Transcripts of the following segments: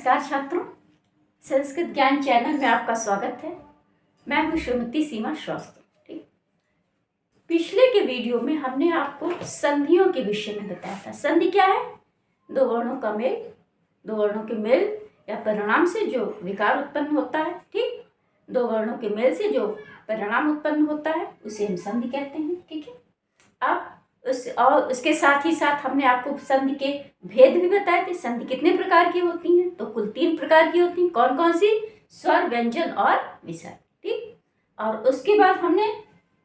नमस्कार छात्रों, संस्कृत ज्ञान चैनल में आपका स्वागत है। मैं हूँ श्रीमती सीमा श्रीवास्तव। ठीक, पिछले के वीडियो में हमने आपको संधियों के विषय में बताया था। संधि क्या है? दो वर्णों का मेल, दो वर्णों के मेल या परिणाम से जो विकार उत्पन्न होता है। ठीक, दो वर्णों के मेल से जो परिणाम उत्पन्न होता है उसे हम संधि कहते हैं। ठीक है, अब और उसके साथ ही साथ हमने आपको संधि के भेद भी बताए थे। संधि कितने प्रकार की होती हैं? तो कुल 3 प्रकार की होती हैं। कौन कौन सी? स्वर, व्यंजन और विसर्ग। ठीक, और उसके बाद हमने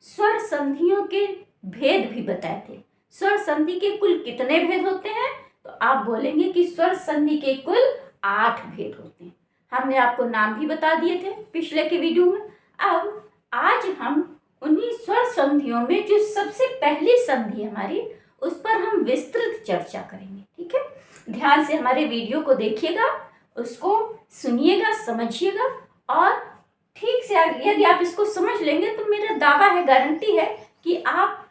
स्वर संधियों के भेद भी बताए थे। स्वर संधि के कुल कितने भेद होते हैं? तो आप बोलेंगे कि स्वर संधि के कुल 8 भेद होते हैं। हमने आपको नाम भी बता दिए थे पिछले के वीडियो में। अब आज हम उन्हीं स्वर संधियों में जो सबसे पहली संधि हमारी, उस पर हम विस्तृत चर्चा करेंगे। ठीक है, ध्यान से हमारे वीडियो को देखिएगा, उसको सुनिएगा, समझिएगा और ठीक से यदि आप इसको समझ लेंगे तो मेरा दावा है, गारंटी है कि आप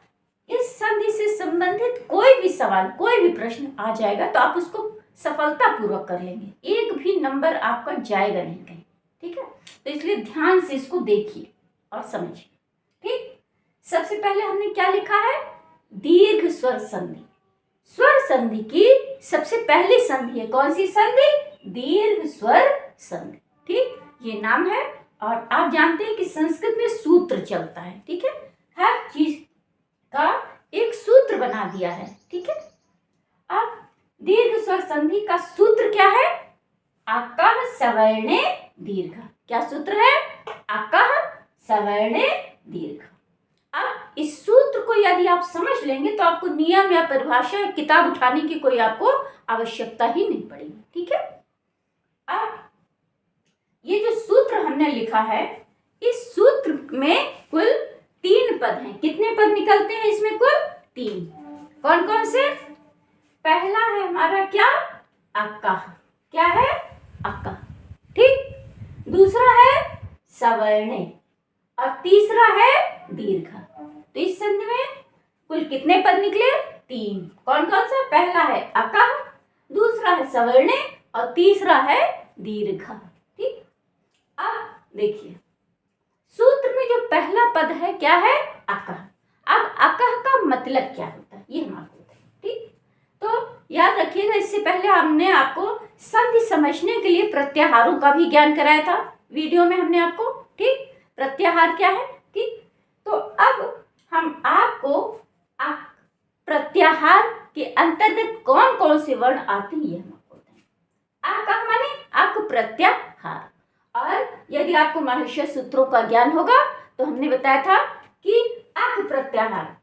इस संधि से संबंधित कोई भी सवाल, कोई भी प्रश्न आ जाएगा तो आप उसको सफलतापूर्वक कर लेंगे। एक भी नंबर आपका जाएगा नहीं कहीं। ठीक है, तो इसलिए ध्यान से इसको देखिए और समझिए। ठीक, सबसे पहले हमने क्या लिखा है? दीर्घ स्वर संधि। स्वर संधि की सबसे पहली संधि है कौन सी संधि? दीर्घ स्वर संधि। ठीक, ये नाम है और आप जानते हैं कि संस्कृत में सूत्र चलता है। ठीक है, हर चीज का एक सूत्र बना दिया है। ठीक है, अब दीर्घ स्वर संधि का सूत्र क्या है? अकः सवर्णे दीर्घ। क्या सूत्र है? अकः सवर्णे दीर्घ। अब इस सूत्र को यदि आप समझ लेंगे तो आपको नियम या परिभाषा किताब उठाने की कोई आपको आवश्यकता ही नहीं पड़ेगी। ठीक है, अब ये जो सूत्र हमने लिखा है, इस सूत्र में कुल 3 पद हैं। कितने पद निकलते हैं इसमें? कुल 3। कौन कौन से? पहला है हमारा क्या? अकः। क्या है? अकः। ठीक, दूसरा है सवर्णे और तीसरा है दीर्घ। तो इस संधि में कुल कितने पद निकले? 3। कौन कौन सा? पहला है अकः, दूसरा है सवर्णे और तीसरा है दीर्घ। ठीक, अब देखिए सूत्र में जो पहला पद है क्या है? अकः। अब अकः का मतलब क्या होता है ये हम आपको बताएंगे। ठीक, तो याद रखिएगा, इससे पहले हमने आपको संधि समझने के लिए प्रत्याहारों का भी ज्ञान कराया था वीडियो में हमने आपको। ठीक, प्रत्याहार क्या है? ठीक, तो अब हम आपको प्रत्याहार के अंतर्गत कौन कौन से वर्ण आते हैं ये हम आपको बताएंगे। अक माने अक प्रत्याहार। और यदि आपको महर्षि सूत्रों का ज्ञान होगा तो हमने बताया था कि अक प्रत्याहार,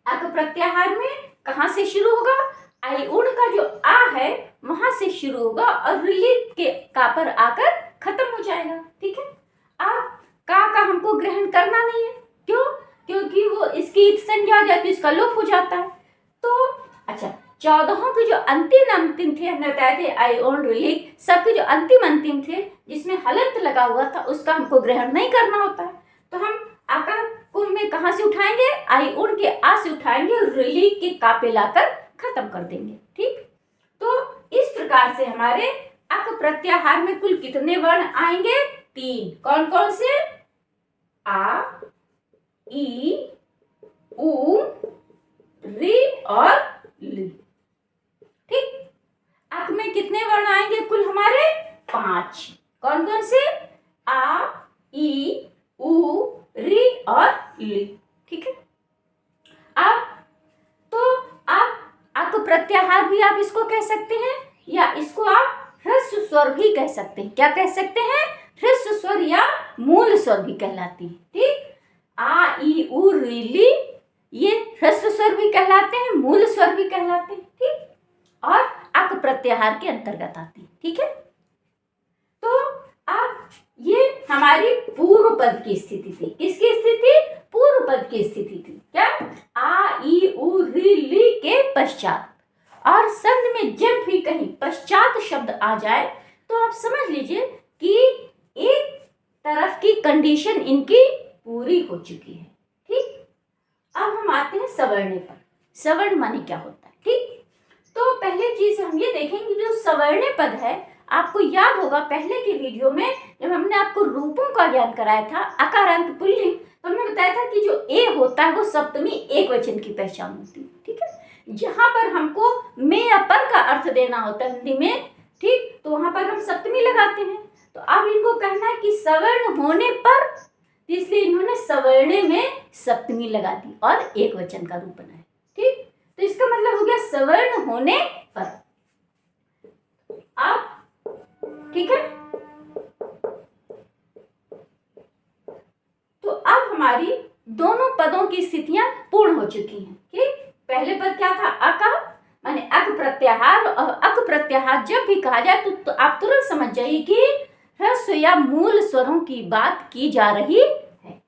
अक प्रत्याहार में कहाँ से शुरू होगा? आई उड़ का जो आ है वहां से शुरू होगा और रिलीफ के का पर आकर खत्म हो जाएगा। ठीक है, अब का हमको ग्रहण करना नहीं है। क्यों? क्योंकि वो इसकी संज्ञा आ जाती है, इसका लोप हो जाता है। तो अच्छा, 14 के जो अंतिम थे हमने बताए थे, आई ओन रिलीफ, सबके जो अंतिम थे जिसमें हलंत लगा हुआ था उसका हमको ग्रहण नहीं करना होता है। तो हम आका को में कहाँ से उठाएंगे? आई उड़ के आ से उठाएंगे और रिलीफ के का पे लाकर खत्म कर देंगे। ठीक, तो इस प्रकार से हमारे अक प्रत्याहार में कुल कितने वर्ण आएंगे? 3। कौन कौन से? आ, ई, उ, री और ली। ठीक, अक में कितने वर्ण आएंगे? कुल हमारे 5। कौन कौन से? आ, ई, उ, री और ली। ठीक है, अब तो आप अक प्रत्याहार भी आप इसको कह सकते हैं या इसको आप ह्रस्व स्वर भी कह सकते हैं। क्या कह सकते हैं? ह्रस्व स्वर या मूल स्वर भी कहलाती है। ठीक, आ, ई, उ, री, ली ये ह्रस्व स्वर भी कहलाते हैं, मूल स्वर भी कहलाते हैं। ठीक, और अक प्रत्याहार के अंतर्गत आते हैं। ठीक है, तो अब ये हमारी पूर्व पद की स्थिति थी। किसकी स्थिति? पूर्व पद की स्थिति थी। क्या? आ, ई, उ, री, ली के पश्चात। और संधि में जब भी कहीं पश्चात शब्द आ जाए तो आप समझ लीजिए कि एक तरफ की कंडीशन इनकी पूरी हो चुकी है। ठीक, अब हम आते हैं सवर्णे पर। सवर्ण माने क्या होता है? ठीक, तो पहले चीज हम ये देखेंगे जो सवर्णे पद है आपको याद होगा पहले की वीडियो में जब हमने आपको रूपों का ज्ञान कराया था, अकारांत पुल्लिंग, तो हमने बताया था कि जो ए होता है वो सप्तमी एक वचन की पहचान होती है। ठीक है, जहां पर हमको में या पर का अर्थ देना होता है हिंदी में, ठीक, तो वहां पर हम सप्तमी लगाते हैं। तो अब इनको कहना है कि सवर्ण होने पर, इसलिए इन्होंने सवर्णे में सप्तमी लगा दी और एक वचन का रूप बनाया। ठीक, तो इसका मतलब हो गया सवर्ण होने पर। अब ठीक है, तो अब हमारी दोनों पदों की स्थितियां पूर्ण हो चुकी हैं। ठीक, पहले पद क्या था, अ का, माने अक प्रत्याहार, और अक प्रत्याहार जब भी कहा जाए तो आप तुरंत समझ जाइए कि ह्रस्व या मूल स्वरों की बात की जा रही है।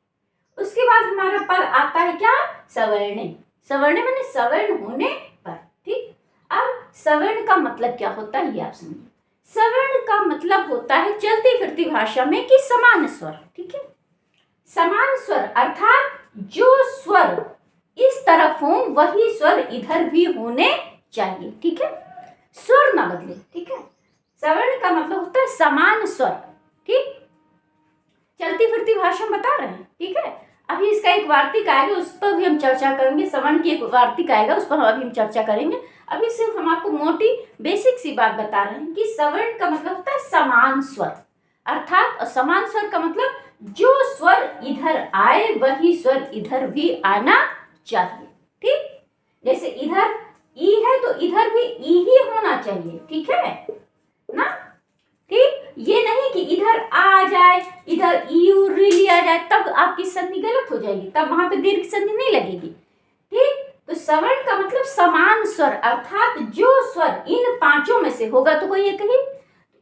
उसके बाद हमारा पद आता है क्या, सवर्णे। सवर्णे माने सवर्ण होने पर। ठीक, अब सवर्ण का मतलब क्या होता है ये आप समझिए। सवर्ण का मतलब होता है चलती फिरती भाषा में कि समान स्वर। ठीक है, समान स्वर अर्थात जो स्वर इस तरफ हो वही स्वर इधर भी होने चाहिए। ठीक है, स्वर ना बदले। ठीक है, सवर्ण का मतलब होता है समान स्वर। ठीक, चलती फिरती भाषा में बता रहे हैं। ठीक है, अभी इसका एक वार्तिक आएगा, उस पर भी हम चर्चा करेंगे। सवर्ण की एक वार्तिक आएगा, उस पर अभी हम चर्चा करेंगे। अभी सिर्फ हम आपको मोटी बेसिक सी बात बता रहे हैं कि सवर्ण का मतलब होता है समान स्वर, अर्थात समान स्वर का मतलब जो स्वर इधर आए वही स्वर इधर भी आना चाहिए। ठीक, जैसे इधर ई है तो इधर भी ई ही होना चाहिए। ठीक है ना, ठीक, ये नहीं कि इधर आ जाए, इधर यू रिली आ जाए, तब आपकी संधि गलत हो जाएगी, तब वहां पे दीर्घ संधि नहीं लगेगी। ठीक, तो सवर्ण का मतलब समान स्वर अर्थात जो स्वर इन पांचों में से होगा, तो कोई एक ही,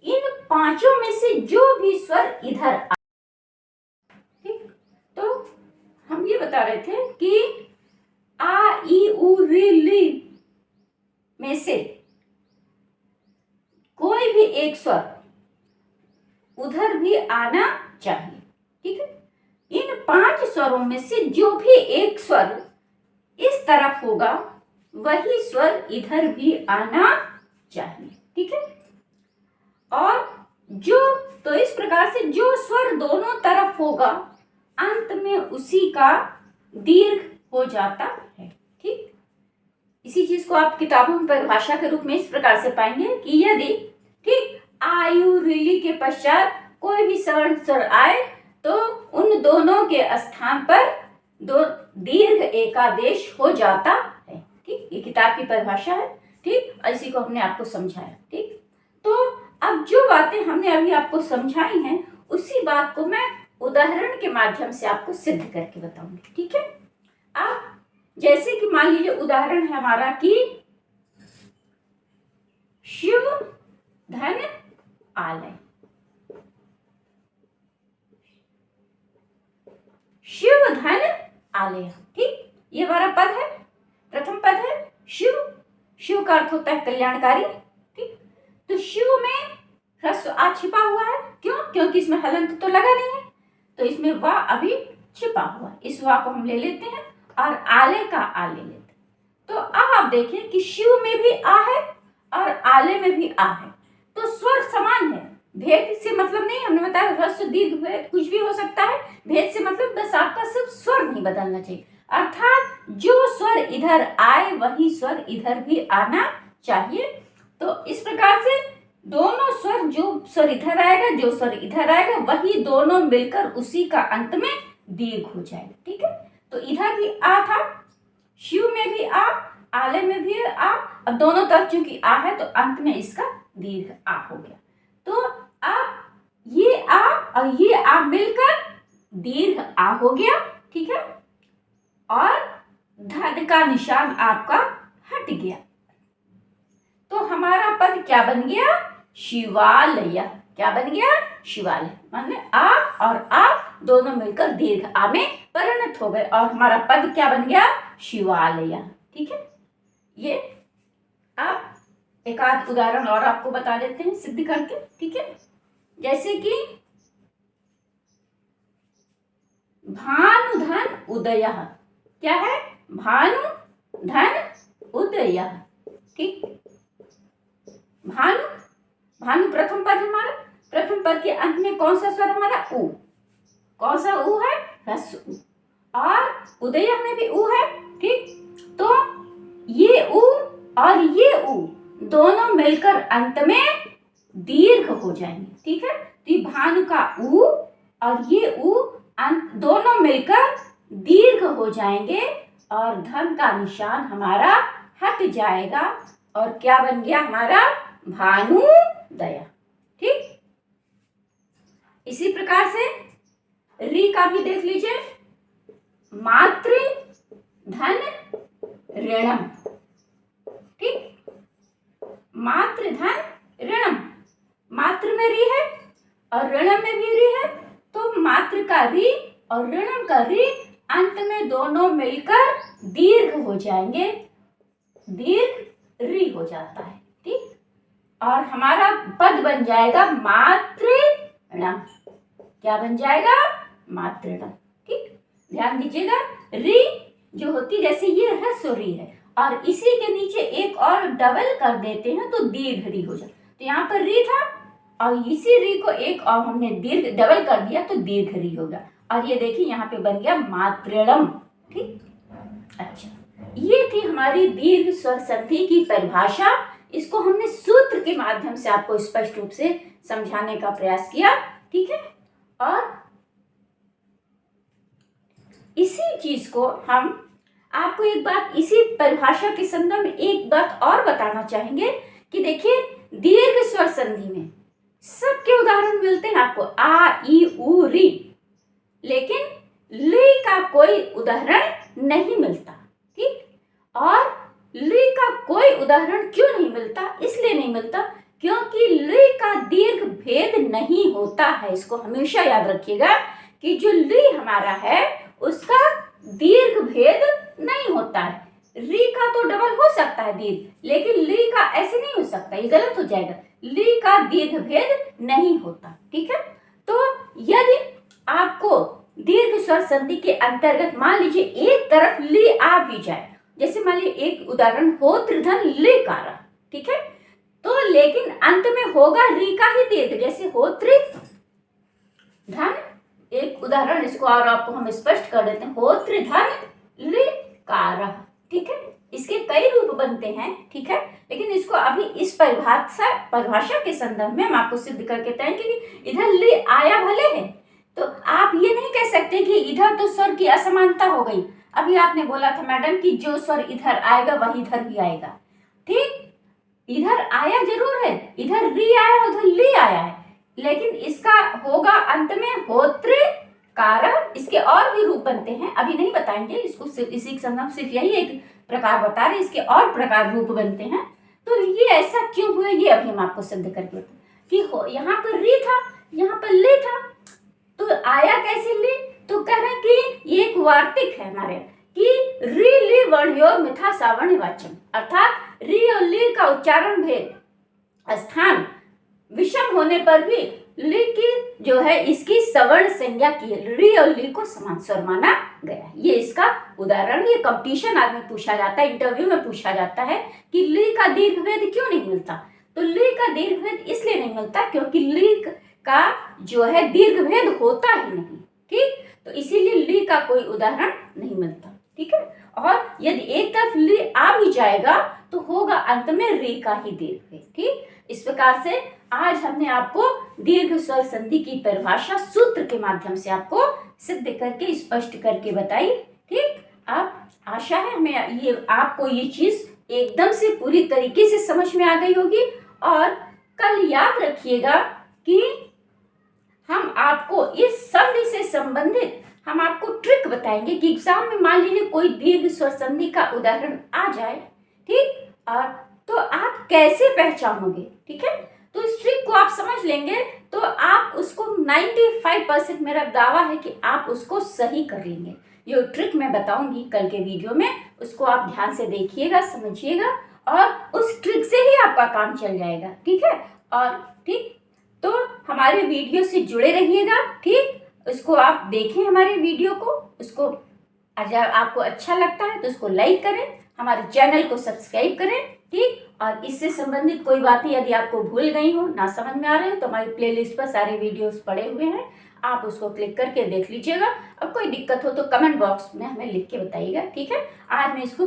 इन पांचों में से जो भी स्वर इधर आ, ठीक, तो हम ये बता रहे थे कि आ ई उ री ली में से कोई भी एक स्वर उधर भी आना चाहिए। ठीक है, इन पांच स्वरों में से जो भी एक स्वर इस तरफ होगा वही स्वर इधर भी आना चाहिए। ठीक है, और जो, तो इस प्रकार से जो स्वर दोनों तरफ होगा अंत में उसी का दीर्घ हो जाता है। ठीक, इसी चीज को आप किताबों में परिभाषा के रूप में इस प्रकार से पाएंगे कि यदि, ठीक, आयु रिली के पश्चात कोई भी सवर्ण स्वर आए तो उन दोनों के स्थान पर दो दीर्घ एकादेश हो जाता है। ठीक, ये किताब की परिभाषा है। ठीक, और इसी को हमने आपको समझाया। ठीक, तो अब जो बातें हमने अभी आपको समझाई हैं उसी बात को मैं उदाहरण के माध्यम से आपको सिद्ध करके बताऊंगी। ठीक है, आप जैसे कि मान लीजिए उदाहरण है हमारा कि शिव धन आलय। शिव धन आलय। ठीक, ये हमारा पद है, प्रथम पद है शिव। शिव का अर्थ होता है कल्याणकारी। ठीक, तो शिव में ह्रस्व आ छिपा हुआ है। क्यों? क्योंकि इसमें हलंत तो लगा नहीं है, तो इसमें वा अभी छिपा हुआ है। इस वा को हम ले लेते हैं और आले का आ ले लेते हैं। तो अब आप देखें कि शिव में भी आ है और आले में भी आ है, तो स्वर समान है। भेद से मतलब नहीं, हमने बताया ह्रस्व दीर्घ भेद कुछ भी हो सकता है। भेद से मतलब बस आपका सिर्फ स्वर नहीं बदलना चाहिए, अर्थात जो स्वर इधर आए वही स्वर इधर भी आना चाहिए। तो इस प्रकार से दोनों स्वर, जो स्वर इधर आएगा जो स्वर इधर आएगा वही दोनों मिलकर उसी का अंत में दीर्घ हो जाएगा। ठीक है, तो इधर भी आ था, शिव में भी आ, आले में भी आ, अब दोनों तरफ चूंकि आ है तो अंत में इसका दीर्घ आ हो गया। तो अब ये आ और ये आ मिलकर दीर्घ आ हो गया। ठीक है, और धन का निशान आपका हट गया, तो हमारा पद क्या बन गया, शिवालय। क्या बन गया, शिवालय, माने आ और आ दोनों मिलकर दीर्घ आ में परिणत हो गए और हमारा पद क्या बन गया, शिवालय। ठीक है, ये आप एक आध उदाहरण और आपको बता देते हैं सिद्ध करके। ठीक है, जैसे कि भानु धन उदय। क्या है, भानु धन उदय। ठीक, भानु भानु प्रथम पद हमारा, प्रथम पद के अंत में कौन सा स्वर हमारा? उ। कौन सा उ है? ह्रस्व उ। और उदय में भी उ है, ठीक। तो ये उ और ये उ दोनों मिलकर अंत में दीर्घ हो जाएंगे, ठीक है। तो ये भानु का उ और ये उ दोनों मिलकर दीर्घ हो जाएंगे और धन का निशान हमारा हट जाएगा और क्या बन गया हमारा? भानुदया, ठीक। इसी प्रकार से री का भी देख लीजिए, मातृ धन ऋणम, ठीक। मातृ धन ऋणम, मातृ में री है और ऋणम में भी री है, तो मातृ का री और ऋणम का री अंत में दोनों मिलकर दीर्घ हो जाएंगे, दीर्घ री हो जाता है, ठीक। और हमारा पद बन जाएगा मातृणम। क्या बन जाएगा? मातृणम, ठीक। ध्यान दीजिएगा, री जो होती जैसे ये ह्रस्व री है और इसी के नीचे एक और डबल कर देते हैं तो दीर्घ री हो जाए। तो यहाँ पर री था और इसी री को एक और हमने दीर्घ डबल कर दिया तो दीर्घ री होगा। और ये देखिए यहाँ पे बन गया मातृणम, ठीक। अच्छा, ये थी हमारी दीर्घ स्वर संधि की परिभाषा। इसको हमने सूत्र के माध्यम से आपको स्पष्ट रूप से समझाने का प्रयास किया, ठीक है। और इसी चीज को हम आपको एक बात इसी परिभाषा के संदर्भ में एक बात और बताना चाहेंगे कि देखिए दीर्घ स्वर संधि में सबके उदाहरण मिलते हैं आपको, आ ई उ री, लेकिन ली का कोई उदाहरण नहीं मिलता, ठीक। और ली का कोई उदाहरण क्यों नहीं मिलता? इसलिए नहीं मिलता क्योंकि ली का दीर्घ भेद नहीं होता है। इसको हमेशा याद रखिएगा कि जो ली हमारा है उसका दीर्घ भेद नहीं होता है। री का तो डबल हो सकता है दीर्घ, लेकिन ली का ऐसे नहीं हो सकता, ये गलत हो जाएगा। ली का दीर्घ भेद नहीं होता, ठीक है। तो यदि आपको दीर्घ स्वर संधि के अंतर्गत मान लीजिए एक तरफ ली आ भी जाए, जैसे मान लीजिए एक उदाहरण होत्र धन लिकारा, ठीक है, तो लेकिन अंत में होगा री का ही दीर्घ, जैसे होत्र धन, एक उदाहरण इसको और आपको हम स्पष्ट कर देते हैं, होत्र धन लिकारा, ठीक है। इसके कई रूप बनते हैं, ठीक है, लेकिन इसको अभी इस परिभाषा के संदर्भ में हम आपको सिद्ध करके बताएंगे कि इधर ली आया भले है, तो आप ये नहीं कह सकते कि इधर तो स्वर की असमानता हो गई। अभी आपने बोला था मैडम कि जो स्वर इधर आएगा वही इधर भी आएगा, ठीक। इधर आया जरूर है, इधर री आया उधर ली आया है, लेकिन इसका होगा अंत में होत्र कारक। इसके और भी रूप बनते हैं, अभी नहीं बताएंगे इसको, सिर्फ इसी के संदर्भ सिर्फ यही एक प्रकार बता रहे, इसके और प्रकार रूप बनते हैं। तो ये ऐसा क्यों हुआ ये अभी हम आपको सिद्ध करके बताएं कि यहाँ पर री था, यहाँ पर ली था, तो आया कैसे ली? तो कह रहे हैं कि ये एक वार्तिक है हमारे कि री ली वर्णयोग मिथा सावर्ण वाचन, अर्थात री और ली का उच्चारण भेद स्थान विषम होने पर भी ली की जो है इसकी सवर्ण संज्ञा की है, री और ली को समान स्वर माना गया। ये इसका उदाहरण, ये कंपटीशन आदमी पूछा जाता है, इंटरव्यू में पूछा जाता है कि ली का दीर्घ भेद क्यों नहीं मिलता? तो ली का दीर्घ भेद इसलिए नहीं मिलता क्योंकि ली का जो है दीर्घ भेद होता ही नहीं, ठीक। तो इसीलिए ली का कोई उदाहरण नहीं मिलता, ठीक है। और यदि एक तरफ ली आ भी जाएगा तो होगा अंत में री का ही दीर्घ भेद, ठीक। इस प्रकार से आज हमने आपको दीर्घ स्वर संधि की परिभाषा सूत्र के माध्यम से आपको सिद्ध करके स्पष्ट करके बताई, ठीक। अब आशा है हमें ये आपको ये चीज एकदम से पूरी तरीके से समझ में आ गई होगी। और कल याद रखिएगा कि हम आपको इस संधि से संबंधित हम आपको ट्रिक बताएंगे कि एग्जाम में मान लीजिए कोई दीर्घ स्वर संधि का उदाहरण आ जाए, ठीक, और तो आप कैसे पहचानोगे, ठीक है। तो इस ट्रिक को आप समझ लेंगे तो आप उसको 95% मेरा दावा है कि आप उसको सही कर लेंगे। जो ट्रिक मैं बताऊंगी कल के वीडियो में उसको आप ध्यान से देखिएगा, समझिएगा और उस ट्रिक से ही आपका काम चल जाएगा, ठीक है। और ठीक, तो हमारे वीडियो से जुड़े रहिएगा, ठीक। उसको आप देखें हमारे वीडियो को, उसको अगर आपको अच्छा लगता है तो उसको लाइक करें, हमारे चैनल को सब्सक्राइब करें, ठीक। और इससे संबंधित कोई बातें यदि आपको भूल गई हो, ना समझ में आ रहे हो, तो हमारी प्लेलिस्ट पर सारे वीडियोस पड़े हुए हैं, आप उसको क्लिक करके देख लीजिएगा। अब कोई दिक्कत हो तो कमेंट बॉक्स में हमें लिख के बताइएगा, ठीक है। आज मैं इसको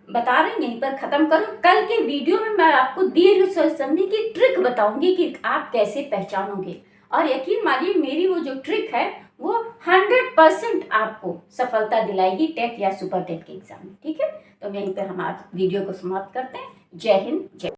बता रही हूँ, यहीं पर ख़त्म करूँ। कल के वीडियो में मैं आपको दीर्घ स्वर संधि की ट्रिक बताऊंगी कि आप कैसे पहचानोगे, और यकीन मानिए मेरी वो जो ट्रिक है वो 100% आपको सफलता दिलाएगी टेट या सुपर टेट के एग्जाम में, ठीक है। तो यहीं पर हम आज वीडियो को समाप्त करते हैं। जय हिंद, जय।